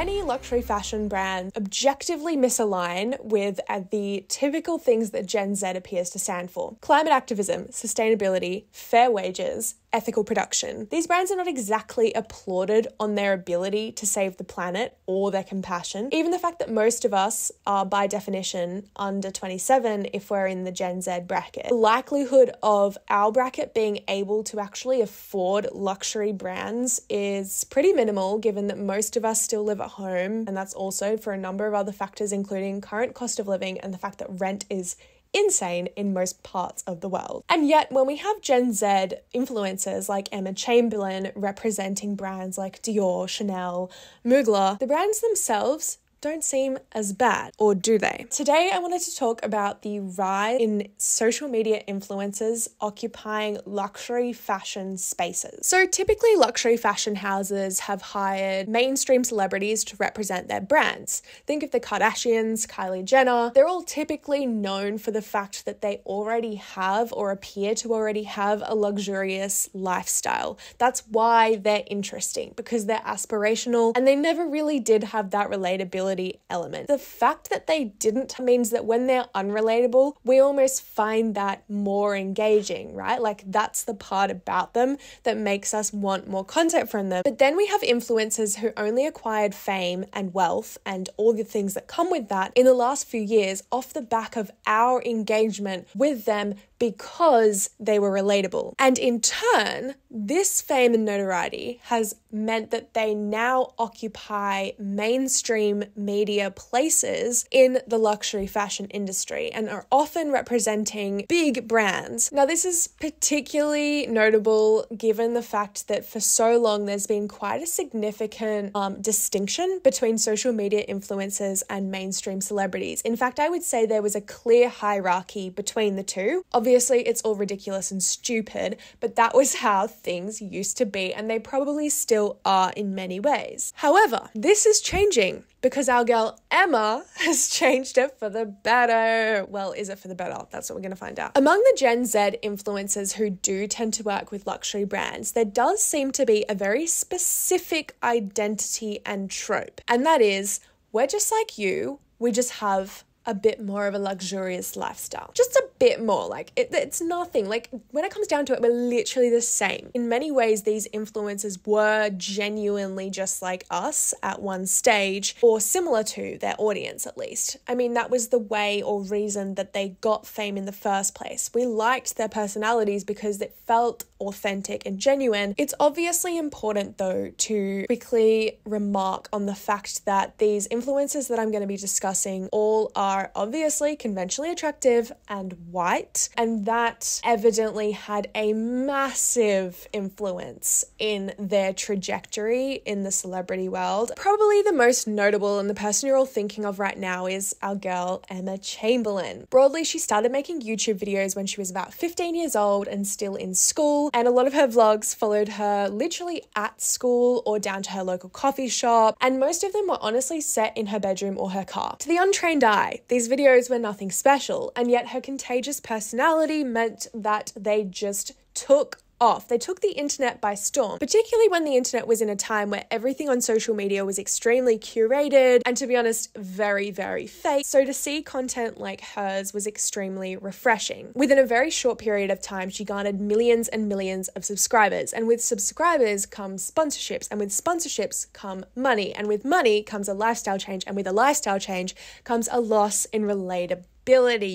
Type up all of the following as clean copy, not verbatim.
many luxury fashion brands objectively misalign with the typical things that Gen Z appears to stand for. Climate activism, sustainability, fair wages, ethical production. These brands are not exactly applauded on their ability to save the planet or their compassion. Even the fact that most of us are by definition under 27 if we're in the Gen Z bracket. The likelihood of our bracket being able to actually afford luxury brands is pretty minimal, given that most of us still live at home, and that's also for a number of other factors, including current cost of living and the fact that rent is insane in most parts of the world. And yet, when we have Gen Z influencers like Emma Chamberlain representing brands like Dior, Chanel, Mugler, the brands themselves don't seem as bad, or do they? Today, I wanted to talk about the rise in social media influencers occupying luxury fashion spaces. So typically, luxury fashion houses have hired mainstream celebrities to represent their brands. Think of the Kardashians, Kylie Jenner. They're all typically known for the fact that they already have or appear to already have a luxurious lifestyle. That's why they're interesting, because they're aspirational and they never really did have that relatability element. The fact that they didn't means that when they're unrelatable, we almost find that more engaging, right? Like that's the part about them that makes us want more content from them. But then we have influencers who only acquired fame and wealth and all the things that come with that in the last few years off the back of our engagement with them because they were relatable. And in turn, this fame and notoriety has meant that they now occupy mainstream media places in the luxury fashion industry and are often representing big brands. Now, this is particularly notable given the fact that for so long there's been quite a significant distinction between social media influencers and mainstream celebrities. In fact, I would say there was a clear hierarchy between the two. Obviously, it's all ridiculous and stupid, but that was how things used to be, and they probably still are in many ways. However, this is changing because our girl Emma has changed it for the better. Well, is it for the better? That's what we're going to find out. Among the Gen Z influencers who do tend to work with luxury brands, there does seem to be a very specific identity and trope, and that is, we're just like you, we just have a bit more of a luxurious lifestyle. Just a bit more. Like it's nothing. Like when it comes down to it, we're literally the same. In many ways, these influencers were genuinely just like us at one stage, or similar to their audience at least. I mean, that was the way or reason that they got fame in the first place. We liked their personalities because it felt authentic and genuine. It's obviously important though to quickly remark on the fact that these influencers that I'm going to be discussing all are obviously conventionally attractive and white, and that evidently had a massive influence in their trajectory in the celebrity world. Probably the most notable and the person you're all thinking of right now is our girl Emma Chamberlain. Broadly, she started making YouTube videos when she was about 15 years old and still in school, and a lot of her vlogs followed her literally at school or down to her local coffee shop, and most of them were honestly set in her bedroom or her car. To the untrained eye, these videos were nothing special, and yet her contagious personality meant that they just took off. They took the internet by storm, particularly when the internet was in a time where everything on social media was extremely curated and, to be honest, very, very fake. So to see content like hers was extremely refreshing. Within a very short period of time, she garnered millions and millions of subscribers. And with subscribers comes sponsorships, and with sponsorships come money, and with money comes a lifestyle change, and with a lifestyle change comes a loss in relatability.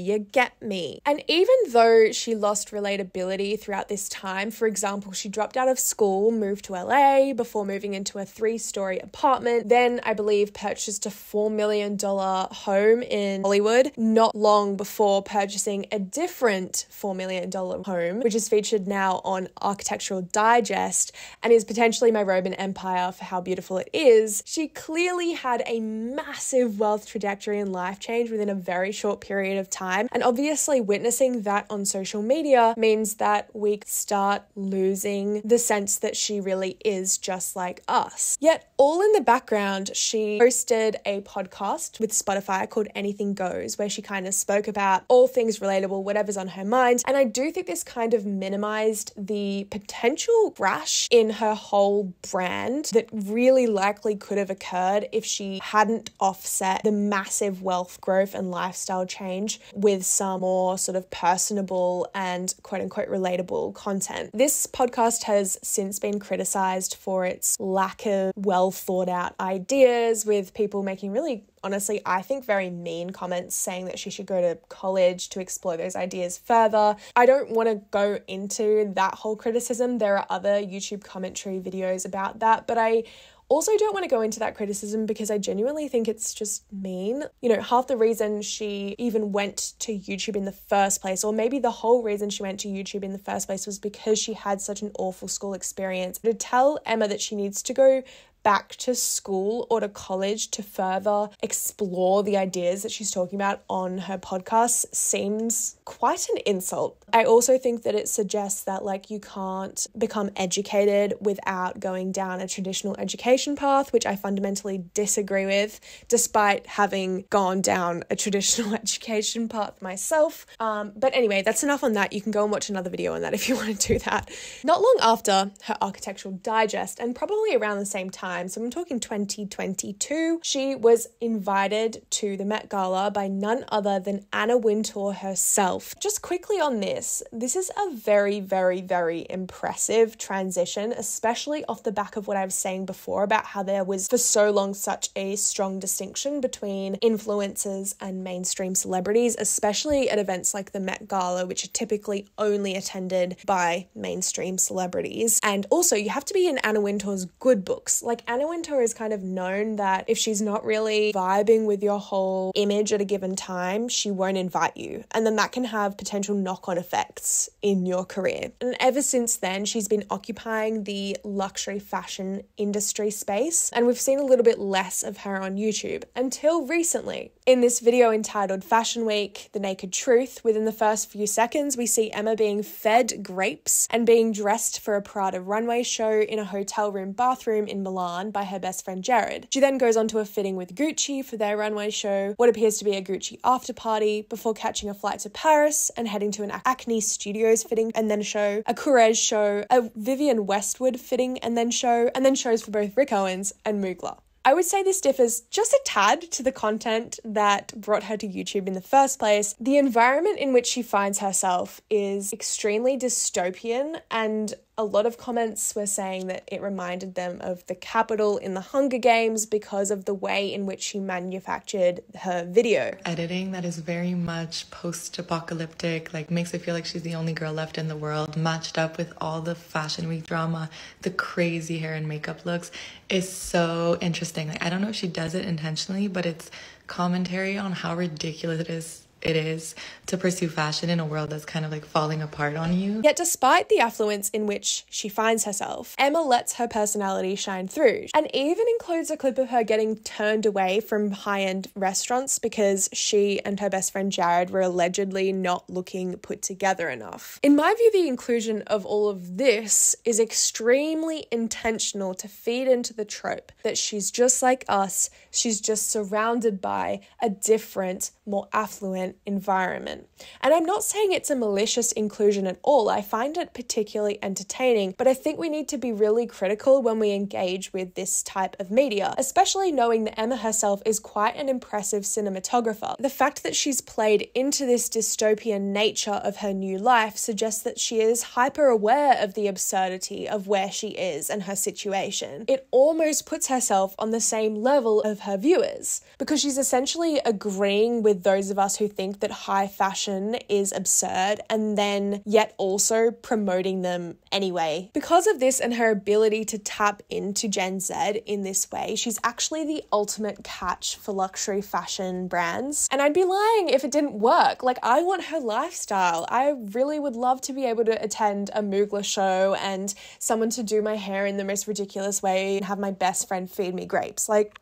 You get me. And even though she lost relatability throughout this time, for example, she dropped out of school, moved to LA before moving into a 3-story apartment, then I believe purchased a $4 million home in Hollywood, not long before purchasing a different $4 million home, which is featured now on Architectural Digest and is potentially my Roman Empire for how beautiful it is. She clearly had a massive wealth trajectory and life change within a very short period period of time. And obviously witnessing that on social media means that we start losing the sense that she really is just like us. Yet all in the background, she hosted a podcast with Spotify called Anything Goes, where she kind of spoke about all things relatable, whatever's on her mind. And I do think this kind of minimized the potential crash in her whole brand that really likely could have occurred if she hadn't offset the massive wealth growth and lifestyle change with some more sort of personable and quote unquote relatable content. This podcast has since been criticized for its lack of well thought out ideas, with people making really, honestly, I think very mean comments saying that she should go to college to explore those ideas further. I don't want to go into that whole criticism. There are other YouTube commentary videos about that, but I also don't want to go into that criticism because I genuinely think it's just mean. You know, half the reason she even went to YouTube in the first place, or maybe the whole reason she went to YouTube in the first place, was because she had such an awful school experience. To tell Emma that she needs to go back to school or to college to further explore the ideas that she's talking about on her podcast seems quite an insult. I also think that it suggests that like you can't become educated without going down a traditional education path, which I fundamentally disagree with, despite having gone down a traditional education path myself. But anyway, that's enough on that. You can go and watch another video on that if you want to do that. Not long after her Architectural Digest, and probably around the same time, so I'm talking 2022, she was invited to the Met Gala by none other than Anna Wintour herself. Just quickly on this is a very, very, very impressive transition, especially off the back of what I was saying before about how there was for so long such a strong distinction between influencers and mainstream celebrities, especially at events like the Met Gala, which are typically only attended by mainstream celebrities. And also you have to be in Anna Wintour's good books. Like Anna Wintour is kind of known that if she's not really vibing with your whole image at a given time, she won't invite you. And then that can have potential knock-on effects in your career. And ever since then, she's been occupying the luxury fashion industry space. And we've seen a little bit less of her on YouTube until recently. In this video entitled Fashion Week, The Naked Truth, within the first few seconds, we see Emma being fed grapes and being dressed for a Prada runway show in a hotel room bathroom in Milan by her best friend Jared. She then goes on to a fitting with Gucci for their runway show, what appears to be a Gucci after party, before catching a flight to Paris and heading to an Acne Studios fitting and then show, a Courrèges show, a Vivienne Westwood fitting and then shows for both Rick Owens and Mugler. I would say this differs just a tad to the content that brought her to YouTube in the first place. The environment in which she finds herself is extremely dystopian, and a lot of comments were saying that it reminded them of the Capitol in the Hunger Games because of the way in which she manufactured her video. Editing that is very much post-apocalyptic, like makes it feel like she's the only girl left in the world, matched up with all the Fashion Week drama, the crazy hair and makeup looks, is so interesting. Like, I don't know if she does it intentionally, but it's commentary on how ridiculous it is to pursue fashion in a world that's kind of like falling apart on you. Yet despite the affluence in which she finds herself, Emma lets her personality shine through, and even includes a clip of her getting turned away from high-end restaurants because she and her best friend Jared were allegedly not looking put together enough. In my view, the inclusion of all of this is extremely intentional to feed into the trope that she's just like us, she's just surrounded by a different, more affluent environment. And I'm not saying it's a malicious inclusion at all. I find it particularly entertaining, but I think we need to be really critical when we engage with this type of media, especially knowing that Emma herself is quite an impressive cinematographer. The fact that she's played into this dystopian nature of her new life suggests that she is hyper aware of the absurdity of where she is and her situation. It almost puts herself on the same level of her viewers, because she's essentially agreeing with those of us who think that high fashion is absurd and then yet also promoting them anyway. Because of this and her ability to tap into Gen Z in this way, she's actually the ultimate catch for luxury fashion brands. And I'd be lying if it didn't work. Like, I want her lifestyle. I really would love to be able to attend a Mugler show and someone to do my hair in the most ridiculous way and have my best friend feed me grapes. Like,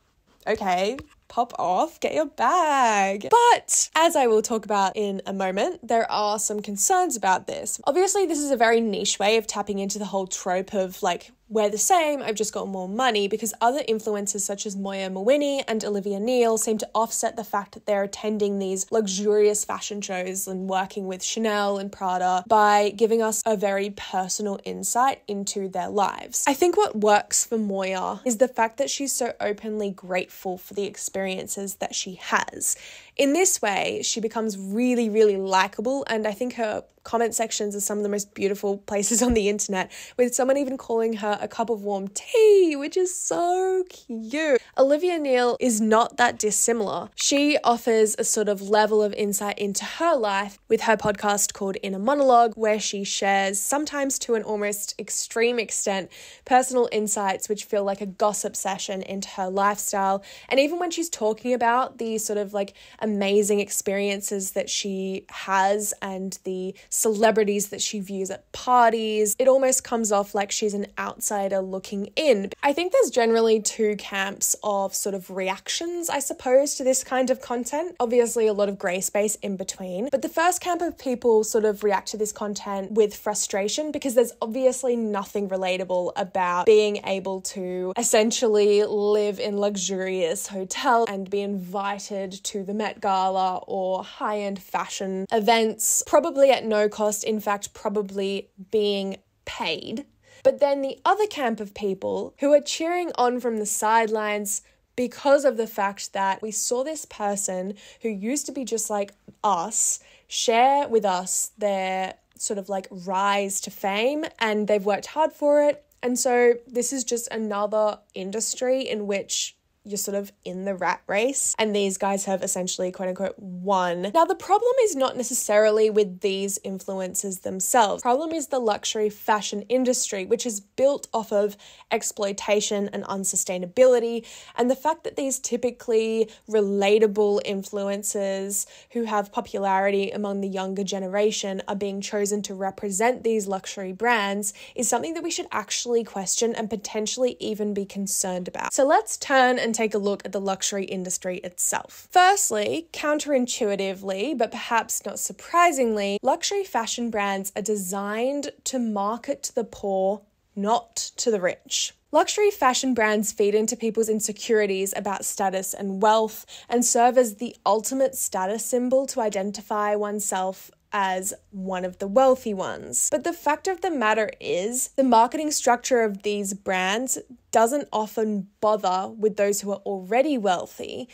okay, pop off, get your bag. But as I will talk about in a moment, there are some concerns about this. Obviously, this is a very niche way of tapping into the whole trope of like, we're the same, I've just got more money, because other influencers such as Moya Mawini and Olivia Neal seem to offset the fact that they're attending these luxurious fashion shows and working with Chanel and Prada by giving us a very personal insight into their lives. I think what works for Moya is the fact that she's so openly grateful for the experiences that she has. In this way, she becomes really, really likable, and I think her comment sections are some of the most beautiful places on the internet, with someone even calling her a cup of warm tea, which is so cute. Olivia Neal is not that dissimilar. She offers a sort of level of insight into her life with her podcast called Inner Monologue, where she shares, sometimes to an almost extreme extent, personal insights which feel like a gossip session into her lifestyle. And even when she's talking about the sort of like amazing experiences that she has and the celebrities that she views at parties, it almost comes off like she's an outsider looking in. I think there's generally two camps of sort of reactions, I suppose, to this kind of content. Obviously, a lot of grey space in between. But the first camp of people sort of react to this content with frustration, because there's obviously nothing relatable about being able to essentially live in luxurious hotels and be invited to the Met Gala or high-end fashion events, probably at no cost, in fact, probably being paid. But then the other camp of people who are cheering on from the sidelines because of the fact that we saw this person who used to be just like us share with us their sort of like rise to fame, and they've worked hard for it. And so this is just another industry in which you're sort of in the rat race, and these guys have essentially, quote unquote, won. Now, the problem is not necessarily with these influencers themselves. The problem is the luxury fashion industry, which is built off of exploitation and unsustainability, and the fact that these typically relatable influencers who have popularity among the younger generation are being chosen to represent these luxury brands is something that we should actually question and potentially even be concerned about. So let's turn and take a look at the luxury industry itself. Firstly, counterintuitively, but perhaps not surprisingly, luxury fashion brands are designed to market to the poor, not to the rich. Luxury fashion brands feed into people's insecurities about status and wealth and serve as the ultimate status symbol to identify oneself as one of the wealthy ones. But the fact of the matter is, the marketing structure of these brands doesn't often bother with those who are already wealthy,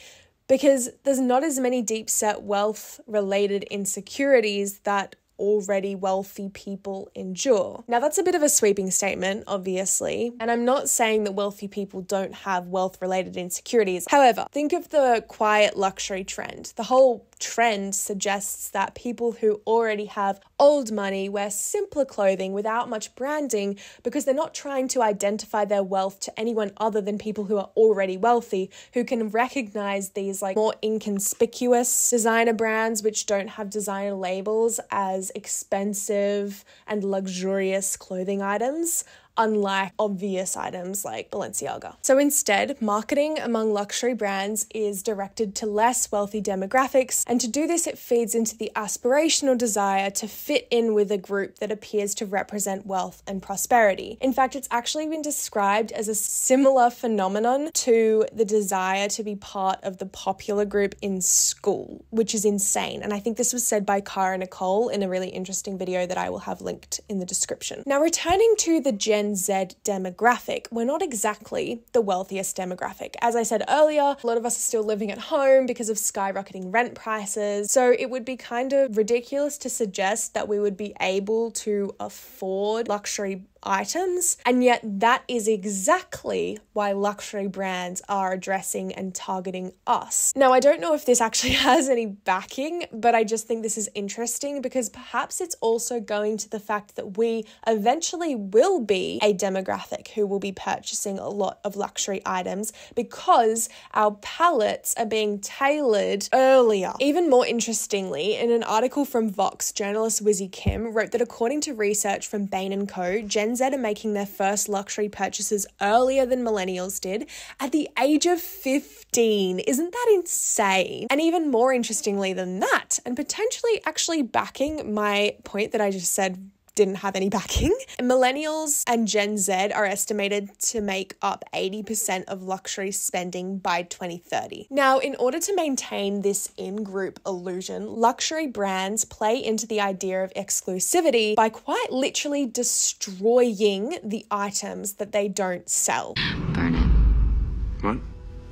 because there's not as many deep-set wealth-related insecurities that already wealthy people endure. Now, that's a bit of a sweeping statement, obviously, and I'm not saying that wealthy people don't have wealth-related insecurities. However, think of the quiet luxury trend. The whole trend suggests that people who already have old money wear simpler clothing without much branding because they're not trying to identify their wealth to anyone other than people who are already wealthy, who can recognize these like more inconspicuous designer brands which don't have designer labels as expensive and luxurious clothing items, unlike obvious items like Balenciaga. So instead, marketing among luxury brands is directed to less wealthy demographics, and to do this, it feeds into the aspirational desire to fit in with a group that appears to represent wealth and prosperity. In fact, it's actually been described as a similar phenomenon to the desire to be part of the popular group in school, which is insane. And I think this was said by Cara Nicole in a really interesting video that I will have linked in the description. Now, returning to the Gen Z demographic, we're not exactly the wealthiest demographic. As I said earlier, a lot of us are still living at home because of skyrocketing rent prices, so it would be kind of ridiculous to suggest that we would be able to afford luxury items, and yet that is exactly why luxury brands are addressing and targeting us. Now, I don't know if this actually has any backing, but I just think this is interesting because perhaps it's also going to the fact that we eventually will be a demographic who will be purchasing a lot of luxury items because our palettes are being tailored earlier. Even more interestingly, in an article from Vox, journalist Wizzy Kim wrote that according to research from Bain & Co., Gen Gen Z are making their first luxury purchases earlier than millennials did at the age of 15. Isn't that insane? And even more interestingly than that, and potentially actually backing my point that I just said didn't have any backing, millennials and Gen Z are estimated to make up 80% of luxury spending by 2030. Now, in order to maintain this in-group illusion, luxury brands play into the idea of exclusivity by quite literally destroying the items that they don't sell. Burn it. What?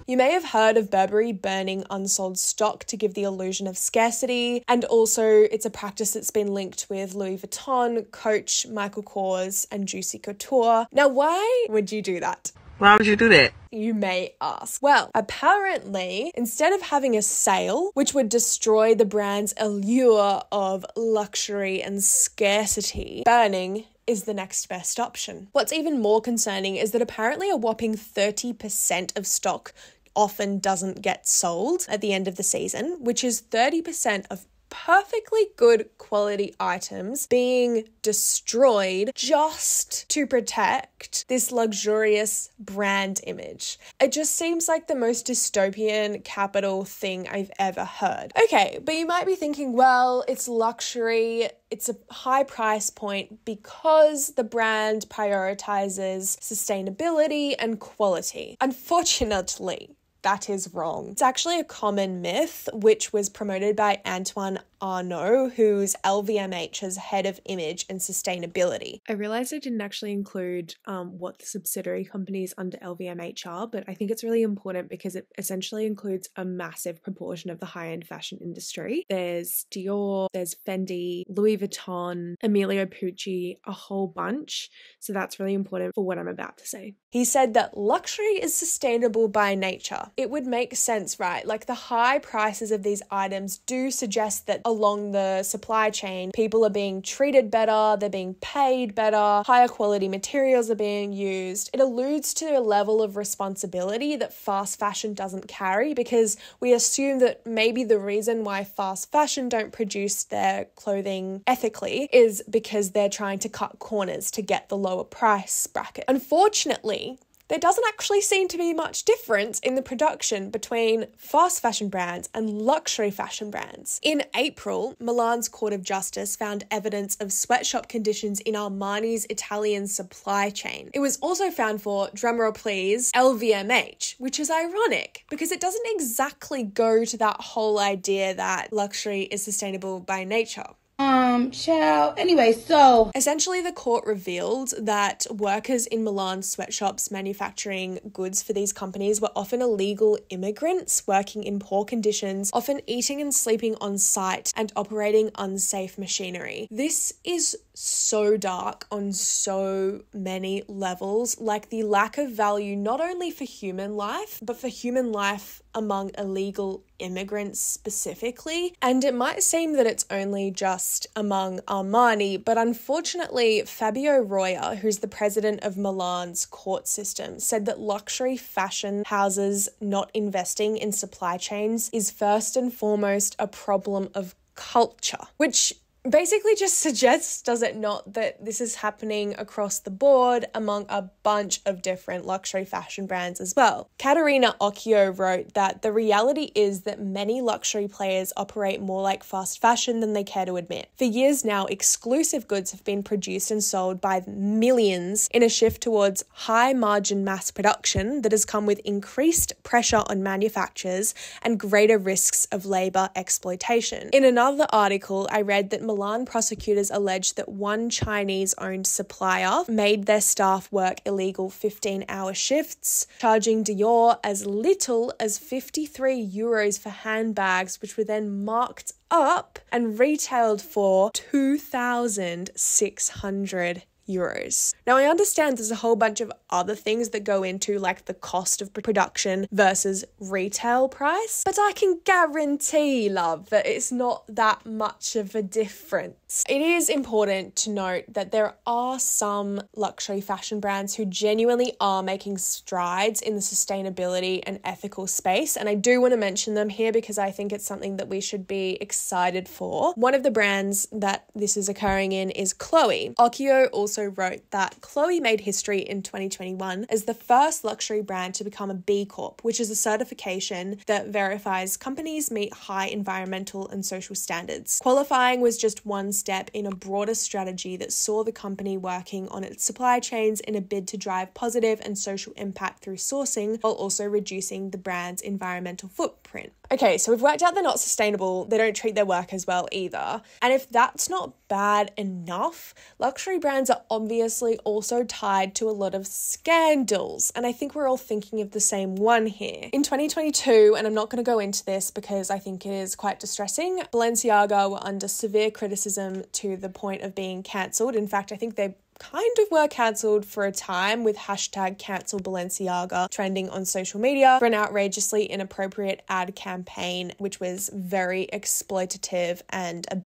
You may have heard of Burberry burning unsold stock to give the illusion of scarcity, and also it's a practice that's been linked with Louis Vuitton, Coach, Michael Kors, and Juicy Couture. Now, why would you do that? Why would you do that? You may ask. Well, apparently, instead of having a sale, which would destroy the brand's allure of luxury and scarcity, burning is the next best option. What's even more concerning is that apparently a whopping 30% of stock often doesn't get sold at the end of the season, which is 30% of perfectly good quality items being destroyed just to protect this luxurious brand image. It just seems like the most dystopian capital thing I've ever heard. Okay, but you might be thinking, well, it's luxury, it's a high price point because the brand prioritizes sustainability and quality. Unfortunately, that is wrong. It's actually a common myth which was promoted by Antoine Arnaud, who's LVMH's head of image and sustainability. I realized I didn't actually include what the subsidiary companies under LVMH are, but I think it's really important because it essentially includes a massive proportion of the high-end fashion industry. There's Dior, there's Fendi, Louis Vuitton, Emilio Pucci, a whole bunch. So that's really important for what I'm about to say. He said that luxury is sustainable by nature. It would make sense, right? Like the high prices of these items do suggest that along the supply chain, people are being treated better, they're being paid better, higher quality materials are being used. It alludes to a level of responsibility that fast fashion doesn't carry, because we assume that maybe the reason why fast fashion don't produce their clothing ethically is because they're trying to cut corners to get the lower price bracket. Unfortunately, there doesn't actually seem to be much difference in the production between fast fashion brands and luxury fashion brands. In April, Milan's Court of Justice found evidence of sweatshop conditions in Armani's Italian supply chain. It was also found for, drumroll please, LVMH, which is ironic because it doesn't exactly go to that whole idea that luxury is sustainable by nature. Anyway, so essentially the court revealed that workers in Milan sweatshops manufacturing goods for these companies were often illegal immigrants working in poor conditions, often eating and sleeping on site and operating unsafe machinery. This is so dark on so many levels, like the lack of value not only for human life, but for human life among illegal immigrants specifically. And it might seem that it's only just among Armani, but unfortunately, Fabio Roya, who's the president of Milan's court system, said that luxury fashion houses not investing in supply chains is first and foremost a problem of culture, which basically just suggests, does it not, that this is happening across the board among a bunch of different luxury fashion brands as well. Caterina Occhio wrote that the reality is that many luxury players operate more like fast fashion than they care to admit. For years now, exclusive goods have been produced and sold by millions in a shift towards high margin mass production that has come with increased pressure on manufacturers and greater risks of labor exploitation. In another article, I read that Milan prosecutors alleged that one Chinese-owned supplier made their staff work illegal 15-hour shifts, charging Dior as little as 53 euros for handbags, which were then marked up and retailed for 2,600 euros. Now, I understand there's a whole bunch of other things that go into like the cost of production versus retail price, but I can guarantee, love, that it's not that much of a difference. It is important to note that there are some luxury fashion brands who genuinely are making strides in the sustainability and ethical space, and I do want to mention them here because I think it's something that we should be excited for. One of the brands that this is occurring in is Chloe. Occhio also also wrote that Chloe made history in 2021 as the first luxury brand to become a B Corp, which is a certification that verifies companies meet high environmental and social standards. Qualifying was just one step in a broader strategy that saw the company working on its supply chains in a bid to drive positive and social impact through sourcing, while also reducing the brand's environmental footprint. Okay, so we've worked out they're not sustainable, they don't treat their workers well either. And if that's not bad enough, luxury brands are obviously also tied to a lot of scandals. And I think we're all thinking of the same one here. In 2022, and I'm not going to go into this because I think it is quite distressing, Balenciaga were under severe criticism to the point of being cancelled. In fact, I think they kind of were cancelled for a time, with hashtag cancel Balenciaga trending on social media for an outrageously inappropriate ad campaign, which was very exploitative and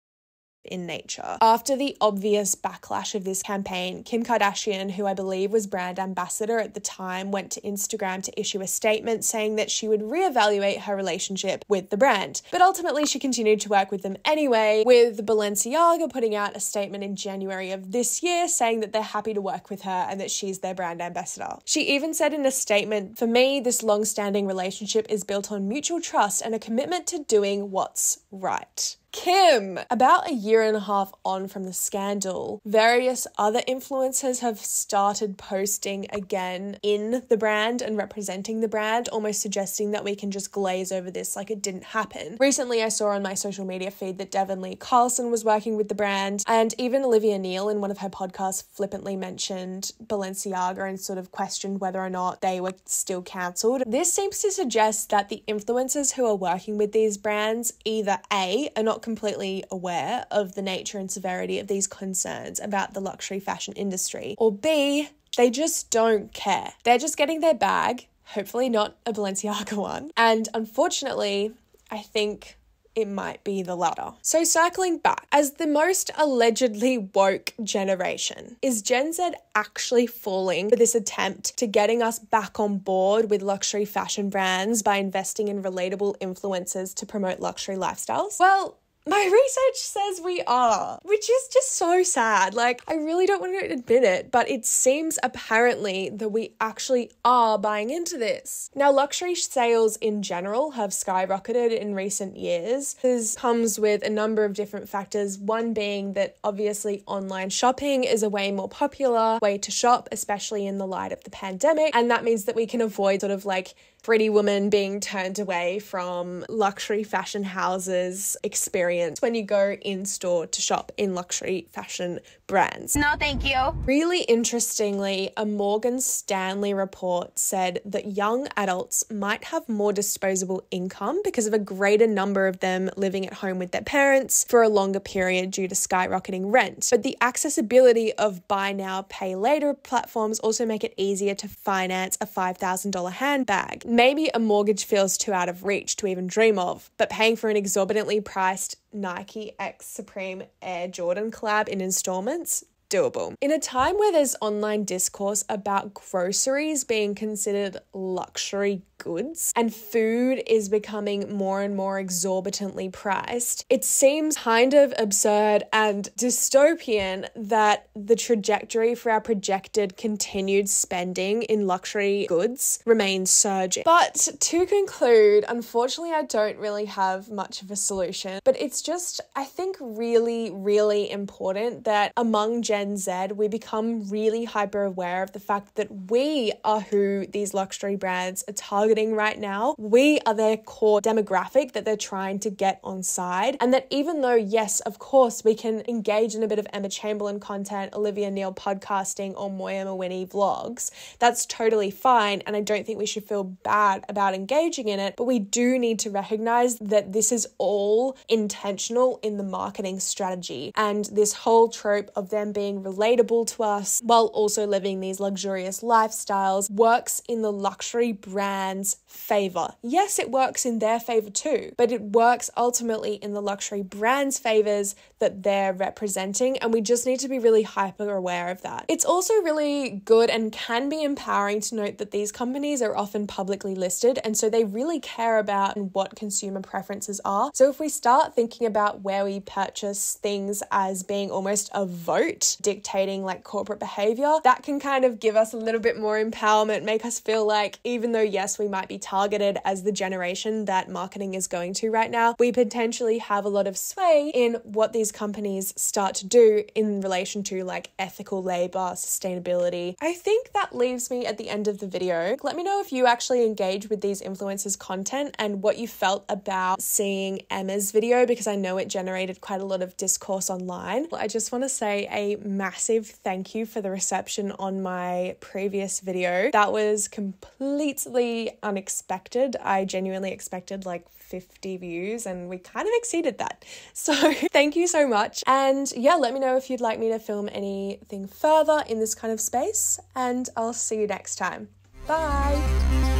in nature. After the obvious backlash of this campaign, Kim Kardashian, who I believe was brand ambassador at the time, went to Instagram to issue a statement saying that she would reevaluate her relationship with the brand. But ultimately, she continued to work with them anyway, with Balenciaga putting out a statement in January of this year saying that they're happy to work with her and that she's their brand ambassador. She even said in a statement, "For me, this long-standing relationship is built on mutual trust and a commitment to doing what's right." Kim. About a year and a half on from the scandal, various other influencers have started posting again in the brand and representing the brand, almost suggesting that we can just glaze over this like it didn't happen. Recently, I saw on my social media feed that Devon Lee Carlson was working with the brand, and even Olivia Neal in one of her podcasts flippantly mentioned Balenciaga and sort of questioned whether or not they were still cancelled. This seems to suggest that the influencers who are working with these brands either A, are not completely aware of the nature and severity of these concerns about the luxury fashion industry, or B, they just don't care. They're just getting their bag, hopefully not a Balenciaga one, and unfortunately, I think it might be the latter. So circling back, as the most allegedly woke generation, is Gen Z actually falling for this attempt to getting us back on board with luxury fashion brands by investing in relatable influencers to promote luxury lifestyles? Well, my research says we are, which is just so sad. Like, I really don't want to admit it, but it seems apparently that we actually are buying into this. Now, luxury sales in general have skyrocketed in recent years. This comes with a number of different factors, one being that obviously online shopping is a way more popular way to shop, especially in the light of the pandemic, and that means that we can avoid sort of like Pretty Woman being turned away from luxury fashion houses experience when you go in store to shop in luxury fashion brands. No, thank you. Really interestingly, a Morgan Stanley report said that young adults might have more disposable income because of a greater number of them living at home with their parents for a longer period due to skyrocketing rent. But the accessibility of buy now, pay later platforms also make it easier to finance a $5,000 handbag. Maybe a mortgage feels too out of reach to even dream of, but paying for an exorbitantly priced Nike X Supreme Air Jordan collab in installments, doable. In a time where there's online discourse about groceries being considered luxury goods and food is becoming more and more exorbitantly priced, it seems kind of absurd and dystopian that the trajectory for our projected continued spending in luxury goods remains surging. But to conclude, unfortunately, I don't really have much of a solution, but it's just, I think, really, really important that among Gen Z, we become really hyper aware of the fact that we are who these luxury brands are targeting right now. We are their core demographic that they're trying to get on side. And that even though, yes, of course, we can engage in a bit of Emma Chamberlain content, Olivia Neal podcasting, or Moya Mawini vlogs, that's totally fine. And I don't think we should feel bad about engaging in it. But we do need to recognize that this is all intentional in the marketing strategy. And this whole trope of them being relatable to us while also living these luxurious lifestyles works in the luxury brand's favor. Yes, it works in their favor too, but it works ultimately in the luxury brand's favors that they're representing, and we just need to be really hyper aware of that. It's also really good and can be empowering to note that these companies are often publicly listed, and so they really care about what consumer preferences are. So if we start thinking about where we purchase things as being almost a vote not dictating like corporate behavior, that can kind of give us a little bit more empowerment, make us feel like even though, yes, we might be targeted as the generation that marketing is going to right now, we potentially have a lot of sway in what these companies start to do in relation to like ethical labor, sustainability. I think that leaves me at the end of the video. Let me know if you actually engage with these influencers' content and what you felt about seeing Emma's video, because I know it generated quite a lot of discourse online. I just want to say a massive thank you for the reception on my previous video. That was completely unexpected. I genuinely expected like 50 views and we kind of exceeded that. So thank you so much. And yeah, let me know if you'd like me to film anything further in this kind of space, and I'll see you next time. Bye.